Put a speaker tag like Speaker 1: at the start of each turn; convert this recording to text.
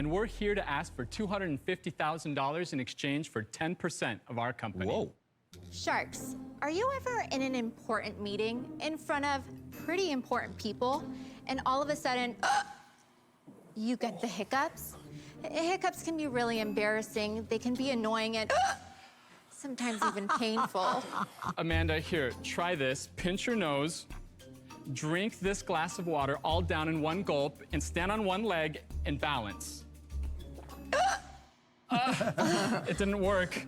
Speaker 1: And we're here to ask for $250,000 in exchange for 10% of our company.
Speaker 2: Whoa.
Speaker 3: Sharks, are you ever in an important meeting in front of pretty important people, and all of a sudden, you get the hiccups? Hiccups can be really embarrassing. They can be annoying and sometimes even painful.
Speaker 1: Amanda, here, try this. Pinch your nose, drink this glass of water all down in one gulp, and stand on one leg and balance. It didn't work.